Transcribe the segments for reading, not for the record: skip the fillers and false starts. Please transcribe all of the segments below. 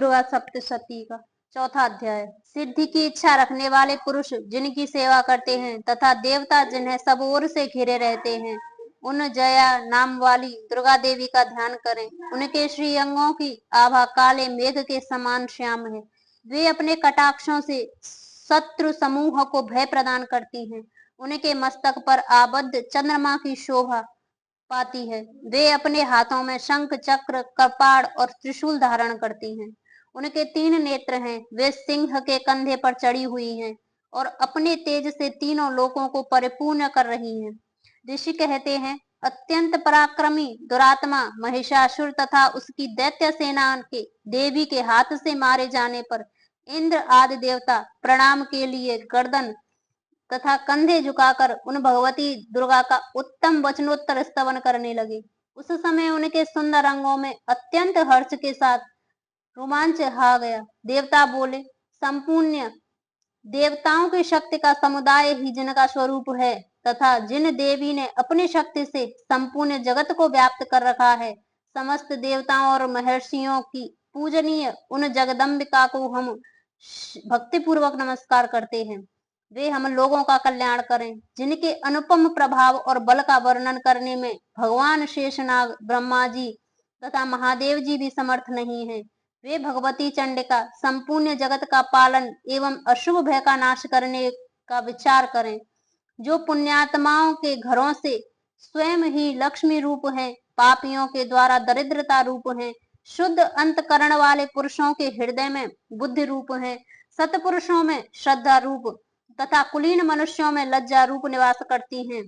दुर्गा सप्तशती का चौथा अध्याय। सिद्धि की इच्छा रखने वाले पुरुष जिनकी सेवा करते हैं तथा देवता जिन्हें सब ओर से घिरे रहते हैं, उन जया नाम वाली दुर्गा देवी का ध्यान करें। उनके श्री अंगों की आभा काले मेघ के समान श्याम है। वे अपने कटाक्षों से शत्रु समूह को भय प्रदान करती हैं। उनके मस्तक पर आबद्ध चंद्रमा की शोभा पाती है। वे अपने हाथों में शंख चक्र कपाड़ और त्रिशूल धारण करती हैं। उनके 3 नेत्र हैं। वे सिंह के कंधे पर चढ़ी हुई हैं और अपने तेज से तीनों लोकों को परिपूर्ण कर रही हैं। ऋषि कहते हैं, अत्यंत पराक्रमी दुरात्मा महिषासुर तथा उसकी दैत्य सेना के देवी के हाथ से मारे जाने पर इंद्र आदि देवता प्रणाम के लिए गर्दन तथा कंधे झुकाकर उन भगवती दुर्गा का उत्तम वचनोत्तर स्तवन करने लगे। उस समय उनके सुंदर अंगों में अत्यंत हर्ष के साथ रोमांच आ गया। देवता बोले, संपूर्ण देवताओं की शक्ति का समुदाय ही जिनका स्वरूप है तथा जिन देवी ने अपनी शक्ति से संपूर्ण जगत को व्याप्त कर रखा है, समस्त देवताओं और महर्षियों की पूजनीय उन जगदम्बिका को हम भक्तिपूर्वक नमस्कार करते हैं। वे हम लोगों का कल्याण करें। जिनके अनुपम प्रभाव और बल का वर्णन करने में भगवान शेषनाग, ब्रह्मा जी तथा महादेव जी भी समर्थ नहीं है। वे भगवती चंडिका संपूर्ण जगत का पालन एवं अशुभ भय का नाश करने का विचार करें। जो पुण्यात्माओं के घरों से स्वयं ही लक्ष्मी रूप है, पापियों के द्वारा दरिद्रता रूप है, शुद्ध अंतकरण वाले पुरुषों के हृदय में बुद्धि रूप है, सतपुरुषों में श्रद्धा रूप तथा कुलीन मनुष्यों में लज्जा रूप निवास करती हैं,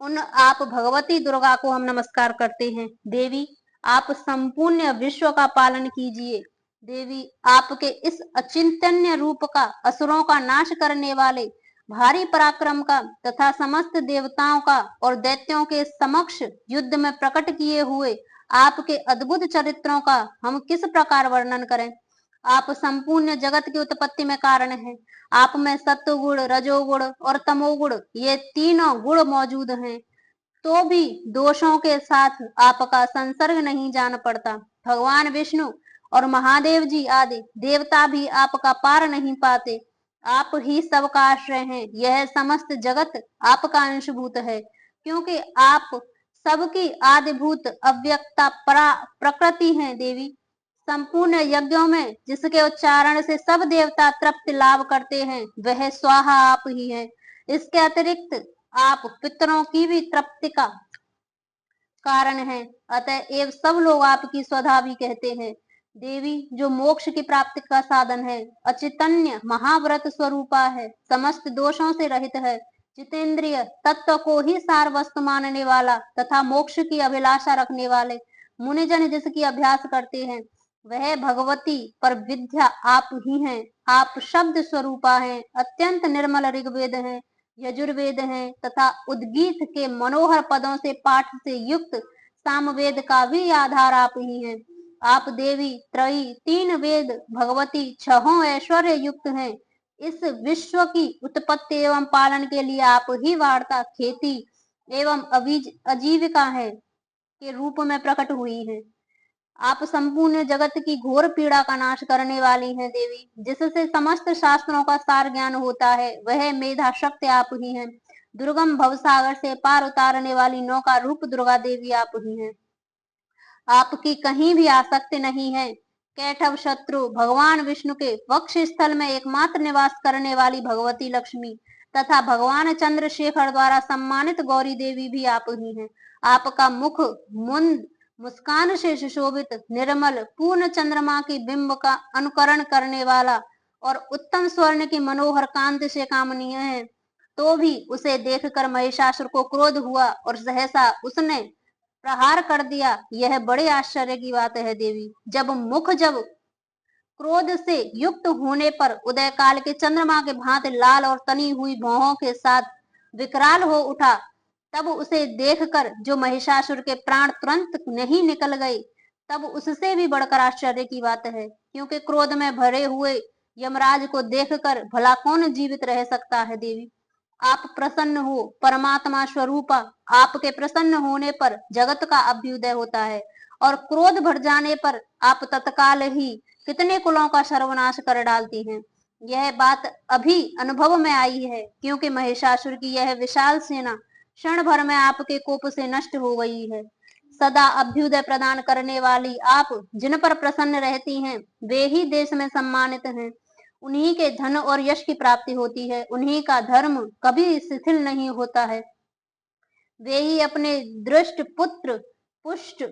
उन आप भगवती दुर्गा को हम नमस्कार करते हैं। देवी, आप संपूर्ण विश्व का पालन कीजिए। देवी, आपके इस अचिंतन्य रूप का, असुरों का नाश करने वाले भारी पराक्रम का तथा समस्त देवताओं का और दैत्यों के समक्ष युद्ध में प्रकट किए हुए आपके अद्भुत चरित्रों का हम किस प्रकार वर्णन करें। आप संपूर्ण जगत की उत्पत्ति में कारण हैं। आप में सत्वगुण, रजोगुण और तमोगुण ये तीनों गुण मौजूद हैं, तो भी दोषों के साथ आपका संसर्ग नहीं जान पड़ता। भगवान विष्णु और महादेव जी आदि देवता भी आपका पार नहीं पाते। आप ही सबका आश्रय हैं। यह समस्त जगत आपका अंशभूत है, क्योंकि आप सबकी आदिभूत अव्यक्ता प्रकृति हैं। देवी, संपूर्ण यज्ञों में जिसके उच्चारण से सब देवता तृप्ति लाभ करते हैं, वह स्वाहा आप ही है। इसके अतिरिक्त आप पितरों की भी तृप्ति का कारण है, अतएव सब लोग आपकी स्वधा भी कहते हैं। देवी, जो मोक्ष की प्राप्ति का साधन है, अचितन्य महाव्रत स्वरूपा है, समस्त दोषों से रहित है, जितेंद्रिय तत्व को ही सार वस्तु मानने वाला तथा मोक्ष की अभिलाषा रखने वाले मुनिजन जिसकी अभ्यास करते हैं, वह भगवती पर विद्या आप ही हैं। आप शब्द स्वरूपा हैं, अत्यंत निर्मल ऋग्वेद हैं, यजुर्वेद हैं तथा उद्गीत के मनोहर पदों से पाठ से युक्त सामवेद का भी आधार आप ही हैं। आप देवी त्रयी, 3 वेद, भगवती, 6 ऐश्वर्य युक्त हैं। इस विश्व की उत्पत्ति एवं पालन के लिए आप ही वार्ता, खेती एवं आजीविका है के रूप में प्रकट हुई हैं। आप संपूर्ण जगत की घोर पीड़ा का नाश करने वाली हैं। देवी, जिससे समस्त शास्त्रों का सार ज्ञान होता है, वह मेधा शक्ति आप ही हैं। दुर्गम भवसागर से पार उतारने वाली नौका रूप दुर्गा देवी आप ही हैं। आपकी कहीं भी आसक्ति नहीं है। कैठव शत्रु भगवान विष्णु के वक्ष स्थल में एकमात्र निवास करने वाली भगवती लक्ष्मी तथा भगवान चंद्रशेखर द्वारा सम्मानित गौरी देवी भी आप ही हैं। आपका मुख मुंद मुस्कान से सुशोभित, निर्मल, पूर्ण चंद्रमा की बिंब का अनुकरण करने वाला और उत्तम स्वर्ण की मनोहर कांति से कामनीय है, तो भी उसे देखकर महिषासुर को क्रोध हुआ और सहसा उसने प्रहार कर दिया। यह बड़े आश्चर्य की बात है। देवी, जब क्रोध से युक्त होने पर उदय काल के चंद्रमा के भांति लाल और तनी हुई भौहों के साथ विकराल हो उठा, तब उसे देखकर जो महिषासुर के प्राण तुरंत नहीं निकल गए, तब उससे भी बढ़कर आश्चर्य की बात है, क्योंकि क्रोध में भरे हुए यमराज को देखकर भला कौन जीवित रह सकता है। देवी, आप प्रसन्न हो। परमात्मा स्वरूपा आपके प्रसन्न होने पर जगत का अभ्युदय होता है और क्रोध भर जाने पर आप तत्काल ही कितने कुलों का सर्वनाश कर डालती हैं। यह बात अभी अनुभव में आई है, क्योंकि महिषासुर की यह विशाल सेना क्षण भर में आपके कोप से नष्ट हो गई है। सदा अभ्युदय प्रदान करने वाली आप जिन पर प्रसन्न रहती हैं, वे ही देश में सम्मानित हैं। उन्हीं के धन और यश की प्राप्ति होती है। उन्हीं का धर्म कभी शिथिल नहीं होता है। वे ही अपने दृष्ट पुत्र पुष्ट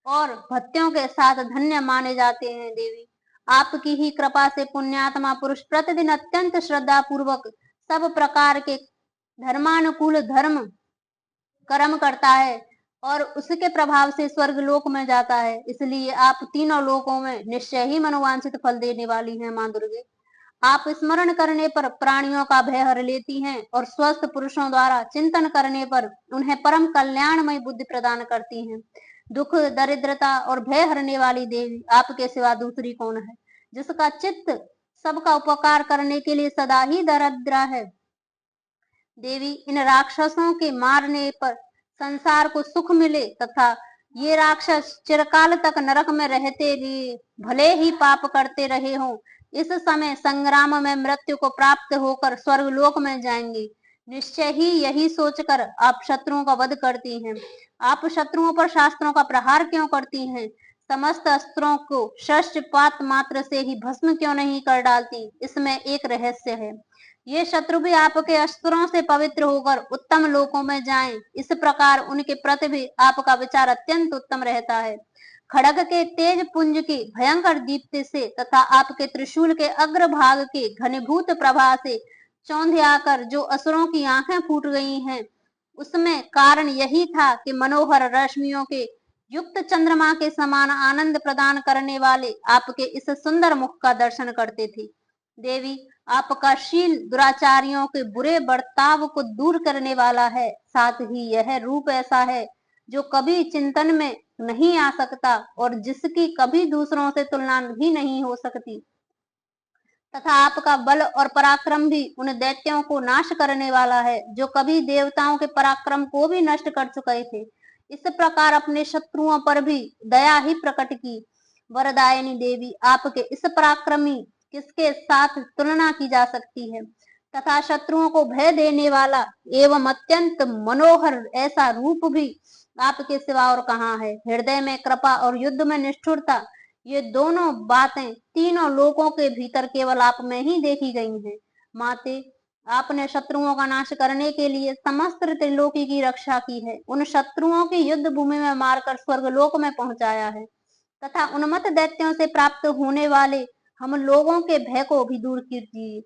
और भत्यों के साथ धन्य माने जाते हैं। देवी, आपकी ही कृपा से पुण्यात्मा पुरुष प्रतिदिन अत्यंत श्रद्धा पूर्वक सब प्रकार के धर्मानुकूल धर्म कर्म करता है और उसके प्रभाव से स्वर्ग लोक में जाता है। इसलिए आप तीनों लोकों में निश्चय ही मनोवांछित फल देने वाली हैं। मां दुर्गे, आप स्मरण करने पर प्राणियों का भय हर लेती हैं और स्वस्थ पुरुषों द्वारा चिंतन करने पर उन्हें परम कल्याणमय बुद्धि प्रदान करती हैं। दुख दरिद्रता और भय हरने वाली देवी, आपके सिवा दूसरी कौन है जिसका चित्त सबका उपकार करने के लिए सदा ही दरिद्रा है। देवी, इन राक्षसों के मारने पर संसार को सुख मिले तथा ये राक्षस चिरकाल तक नरक में रहते रहे, भले ही पाप करते रहे हों, इस समय संग्राम में मृत्यु को प्राप्त होकर स्वर्गलोक में जाएंगे। निश्चय ही यही सोचकर आप शत्रुओं का वध करती हैं। आप शत्रुओं पर शास्त्रों का प्रहार क्यों करती हैं? समस्त अस्त्रों को शस्त्रपात मात्र से ही भस्म क्यों नहीं कर डालती? इसमें एक रहस्य है। ये शत्रु भी आपके अस्त्रों से पवित्र होकर उत्तम लोकों में जाएं। इस प्रकार उनके प्रति भी आपका विचार अत्यंत उत्तम रहता है। खड़ग के तेज पुंज की भयंकर दीप्ति से तथा आपके त्रिशूल के अग्रभाग के घनीभूत प्रभा से चौंधे आकर जो असुरों की आंखें फूट गई हैं, उसमें कारण यही था कि मनोहर रश्मियों के युक्त चंद्रमा के समान आनंद प्रदान करने वाले आपके इस सुंदर मुख का दर्शन करते थे। देवी, आपका शील दुराचारियों के बुरे बर्ताव को दूर करने वाला है। साथ ही यह रूप ऐसा है जो कभी चिंतन में नहीं आ सकता और जिसकी कभी दूसरों से तुलना भी नहीं हो सकती, तथा आपका बल और पराक्रम भी उन दैत्यों को नाश करने वाला है जो कभी देवताओं के पराक्रम को भी नष्ट कर चुके थे। इस प्रकार अपने शत्रुओं पर भी दया ही प्रकट की। वरदायिनी देवी, आपके इस पराक्रमी किसके साथ तुलना की जा सकती है? तथा शत्रुओं को भय देने वाला एवं अत्यंत मनोहर ऐसा रूप भी आपके सिवा और कहाँ है? हृदय में कृपा और युद्ध में निष्ठुरता, ये दोनों बातें तीनों लोकों के भीतर केवल आप में ही देखी गई हैं। माते, आपने शत्रुओं का नाश करने के लिए समस्त त्रिलोकी की रक्षा की है। उन शत्रुओं की युद्ध भूमि में मारकर स्वर्गलोक में पहुंचाया है तथा उन्मत्त दैत्यों से प्राप्त होने वाले हम लोगों के भय को भी दूर कीजिए।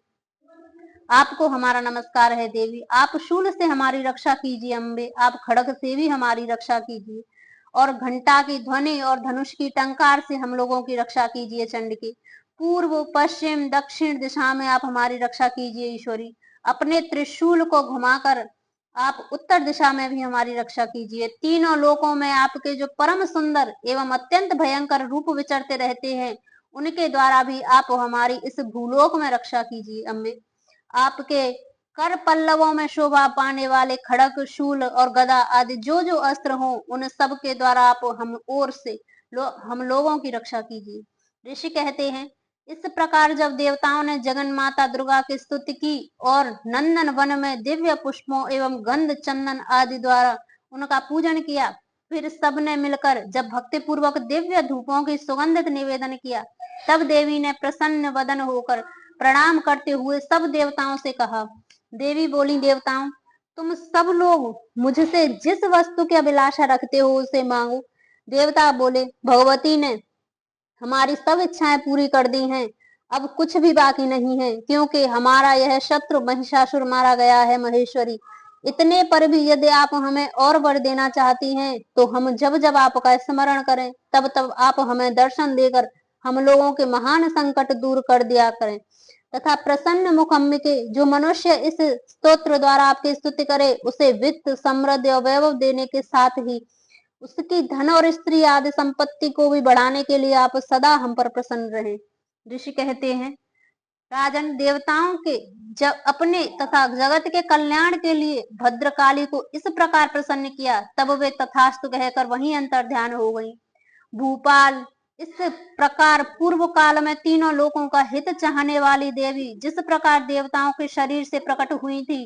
आपको हमारा नमस्कार है देवी। आप शूल से हमारी रक्षा कीजिए अम्बे। आप खड़ग से भी हमारी रक्षा कीजिए और घंटा की ध्वनि और धनुष की टंकार से हम लोगों की रक्षा कीजिए चंडिके। पूर्व पश्चिम दक्षिण दिशा में आप हमारी रक्षा कीजिए ईश्वरी। अपने त्रिशूल को घुमाकर आप उत्तर दिशा में भी हमारी रक्षा कीजिए। तीनों लोकों में आपके जो परम सुंदर एवं अत्यंत भयंकर रूप विचरते रहते हैं, उनके द्वारा भी आप हमारी इस भूलोक में रक्षा कीजिए अम्बे। आपके कर पल्लवों में शोभा पाने वाले खड़ग शूल और गदा आदि जो जो अस्त्र हो, उन सब के द्वारा आप हम ओर से हम लोगों की रक्षा कीजिए। ऋषि कहते हैं, इस प्रकार जब देवताओं ने जगन माता दुर्गा की स्तुति की और नंदन वन में दिव्य पुष्पों एवं गंध चंदन आदि द्वारा उनका पूजन किया, फिर सबने मिलकर जब भक्ति पूर्वक दिव्य धूपों की सुगंधित निवेदन किया, तब देवी ने प्रसन्न वदन होकर प्रणाम करते हुए सब देवताओं से कहा। देवी बोली, देवताओं, तुम सब लोग मुझसे जिस वस्तु की अभिलाषा रखते हो उसे मांगो। देवता बोले, भगवती ने हमारी सब इच्छाएं पूरी कर दी हैं। अब कुछ भी बाकी नहीं है, क्योंकि हमारा यह शत्रु महिषासुर मारा गया है। महेश्वरी, इतने पर भी यदि आप हमें और वर देना चाहती हैं, तो हम जब जब आपका स्मरण करें तब तब आप हमें दर्शन देकर हम लोगों के महान संकट दूर कर दिया करें तथा प्रसन्न मुख अम्बिके, जो मनुष्य इस स्तोत्र द्वारा आपकी स्तुति करे, उसे वित्त समृद्धि और वैभव देने के साथ ही उसकी धन और स्त्री आदि संपत्ति को भी बढ़ाने के लिए आप सदा हम पर प्रसन्न रहें। ऋषि कहते हैं, राजन, देवताओं के जब अपने तथा जगत के कल्याण के लिए भद्रकाली को इस प्रकार प्रसन्न किया, तब वे तथास्तु कहकर वहीं अंतर ध्यान हो गई। भूपाल, इस प्रकार पूर्व काल में तीनों लोगों का हित चाहने वाली देवी जिस प्रकार देवताओं के शरीर से प्रकट हुई थी,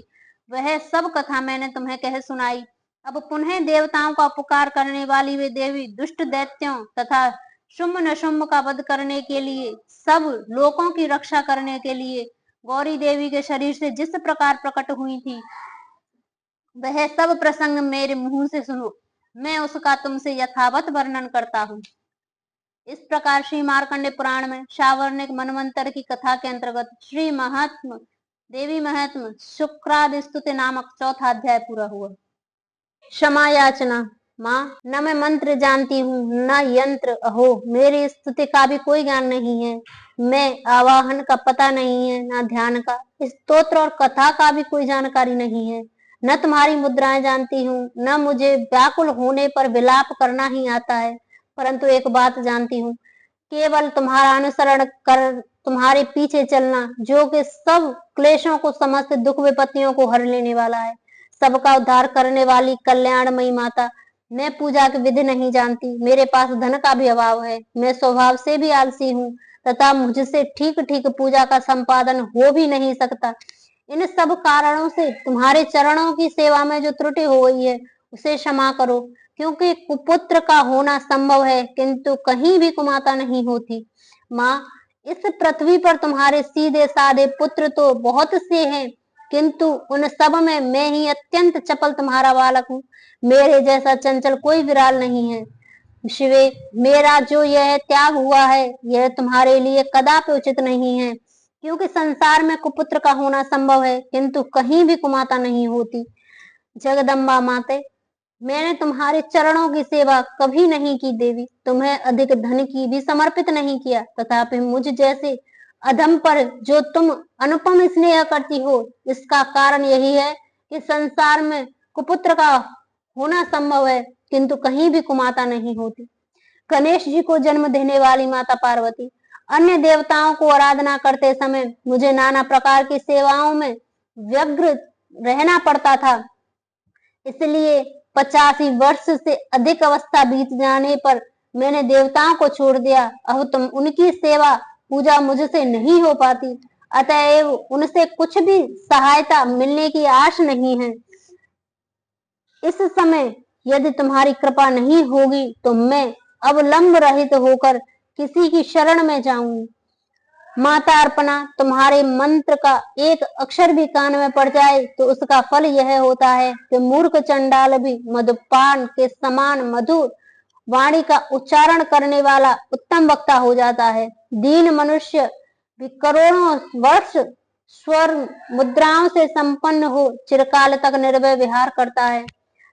वह सब कथा मैंने तुम्हें कह सुनाई। अब पुनः देवताओं का उपकार करने वाली वे देवी दुष्ट दैत्यों तथा शुम्भ नशुम्भ का वध करने के लिए, सब लोगों की रक्षा करने के लिए गौरी देवी के शरीर से जिस प्रकार प्रकट हुई थी, वह सब प्रसंग मेरे मुंह से सुनो, मैं उसका तुमसे यथावत वर्णन करता हूँ। इस प्रकार श्री मार्कंडे पुराण में शावर्णिक मनवंतर की कथा के अंतर्गत श्री महात्म देवी महात्म शुक्रादि स्तुति नामक चौथा अध्याय पूरा हुआ। क्षमा याचना। माँ, न मैं मंत्र जानती हूँ न यंत्र, अहो मेरी स्तुति का भी कोई ज्ञान नहीं है। मैं आवाहन का पता नहीं है न ध्यान का, स्तोत्र और कथा का भी कोई जानकारी नहीं है। न तुम्हारी मुद्राएं जानती हूँ, न मुझे व्याकुल होने पर विलाप करना ही आता है। परंतु एक बात जानती हूँ, केवल तुम्हारा अनुसरण कर तुम्हारे पीछे चलना, जो कि सब क्लेशों को, समस्त दुख विपत्तियों को हर लेने वाला है, सबका उद्धार करने वाली कल्याणमयी माता। मैं पूजा की विधि नहीं जानती, मेरे पास धन का भी अभाव है, मैं स्वभाव से भी आलसी हूँ तथा मुझसे ठीक ठीक पूजा का संपादन हो भी नहीं सकता। इन सब कारणों से तुम्हारे चरणों की सेवा में जो त्रुटि हो गई है, उसे क्षमा करो, क्योंकि कुपुत्र का होना संभव है किंतु कहीं भी कुमाता नहीं होती। माँ, इस पृथ्वी पर तुम्हारे सीधे साधे पुत्र तो बहुत से हैं, किंतु उन सब में मैं ही अत्यंत चपल तुम्हारा बालक हूँ। मेरे जैसा चंचल कोई विराल नहीं है। शिवे, मेरा जो यह त्याग हुआ है, यह तुम्हारे लिए कदापि उचित नहीं है, क्योंकि संसार में कुपुत्र का होना संभव है किंतु कहीं भी कुमाता नहीं होती। जगदम्बा माते, मैंने तुम्हारे चरणों की सेवा कभी नहीं की देवी, तुम्हें अधिक धन की भी समर्पित नहीं किया, तथापि मुझ जैसे अधम पर जो तुम अनुपम स्नेह करती हो, इसका कारण यही है कि संसार में कुपुत्र का होना संभव है किंतु कहीं भी कुमाता नहीं होती। गणेश जी को जन्म देने वाली माता पार्वती, अन्य देवताओं को आराधना करते समय मुझे नाना प्रकार की सेवाओं में व्यग्र रहना पड़ता था, इसलिए 85 वर्ष से अधिक अवस्था बीत जाने पर मैंने देवताओं को छोड़ दिया। अब तुम उनकी सेवा पूजा मुझसे नहीं हो पाती, अतएव उनसे कुछ भी सहायता मिलने की आश नहीं है। इस समय यदि तुम्हारी कृपा नहीं होगी तो मैं अवलंब रहित होकर किसी की शरण में जाऊंगी। माता अर्पणा, तुम्हारे मंत्र का एक अक्षर भी कान में पड़ जाए तो उसका फल यह होता है कि मूर्ख चंडाल भी मधुपान के समान मधुर वाणी का उच्चारण करने वाला उत्तम वक्ता हो जाता है। दीन मनुष्य भी करोड़ों वर्ष स्वर मुद्राओं से संपन्न हो चिरकाल तक निर्भय विहार करता है।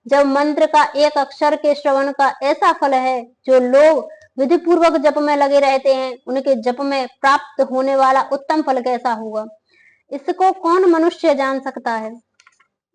जब मंत्र का एक अक्षर के श्रवण का ऐसा फल है, जो लोग विधि पूर्वक जप में लगे रहते हैं, उनके जप में प्राप्त होने वाला उत्तम फल कैसा होगा, इसको कौन मनुष्य जान सकता है।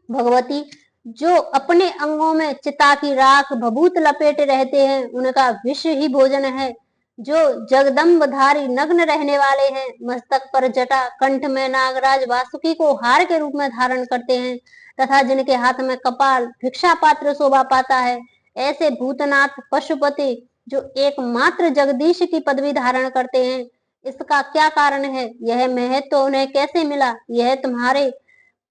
भगवती, जो अपने अंगों में चिता की राख भभूत लपेटे रहते हैं, उनका विष ही भोजन है। जो जगदम्बधारी नग्न रहने वाले हैं, मस्तक पर जटा, कंठ में नागराज वासुकी को हार के रूप में धारण करते हैं तथा जिनके हाथ में कपाल भिक्षा पात्र शोभा पाता है, ऐसे भूतनाथ पशुपति जो एकमात्र जगदीश की पदवी धारण करते हैं, इसका क्या कारण है, यह महत्व तो उन्हें कैसे मिला। यह तुम्हारे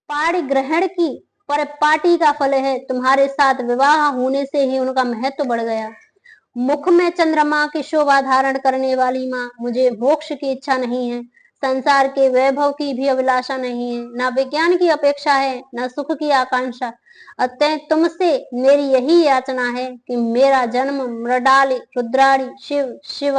पाणी ग्रहण की परिपाटी का फल है। तुम्हारे साथ विवाह होने से ही उनका महत्व बढ़ गया। मुख में चंद्रमा की शोभा धारण करने वाली माँ, मुझे मोक्ष की इच्छा नहीं है, संसार के वैभव की भी अभिलाषा नहीं है, न विज्ञान की अपेक्षा है, न सुख की आकांक्षा। अतः तुमसे मेरी यही याचना है कि मेरा जन्म मृडाली, रुद्राणी, शिव, शिव,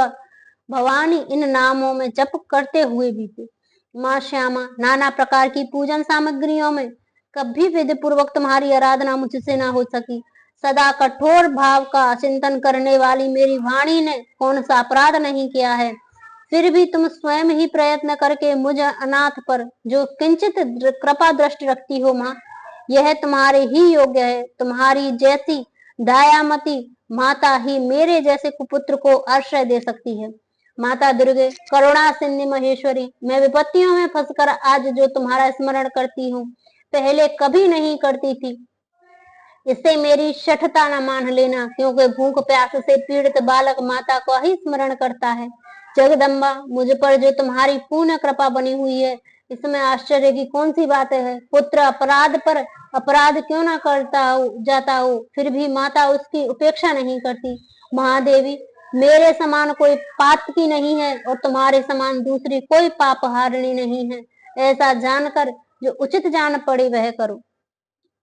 भवानी इन नामों में जप करते हुए बीते। माँ श्यामा, नाना प्रकार की पूजन सामग्रियों में कभी विधि पूर्वक तुम्हारी आराधना मुझसे न हो सकी। सदा कठोर भाव का चिंतन करने वाली मेरी वाणी ने कौन सा अपराध नहीं किया है, फिर भी तुम स्वयं ही प्रयत्न करके मुझ अनाथ पर जो किंचित कृपा दृष्टि रखती हो माँ, यह तुम्हारे ही योग्य है। तुम्हारी जैसी दयामती माता ही मेरे जैसे कुपुत्र को आश्रय दे सकती है। माता दुर्गे करुणा सिंधु महेश्वरी, मैं विपत्तियों में फंसकर आज जो तुम्हारा स्मरण करती हूँ, पहले कभी नहीं करती थी। इससे मेरी शठता न मान लेना, क्योंकि भूख प्यास से पीड़ित बालक माता को ही स्मरण करता है। जगदम्बा, मुझ पर जो तुम्हारी पूर्ण कृपा बनी हुई है, इसमें आश्चर्य की कौन सी बात है। पुत्र अपराध पर अपराध क्यों ना करता हो जाता हो, फिर भी माता उसकी उपेक्षा नहीं करती। महादेवी, मेरे समान कोई पाप की नहीं है और तुम्हारे समान दूसरी कोई पाप हारिणी नहीं है। ऐसा जानकर जो उचित जान पड़े वह करो।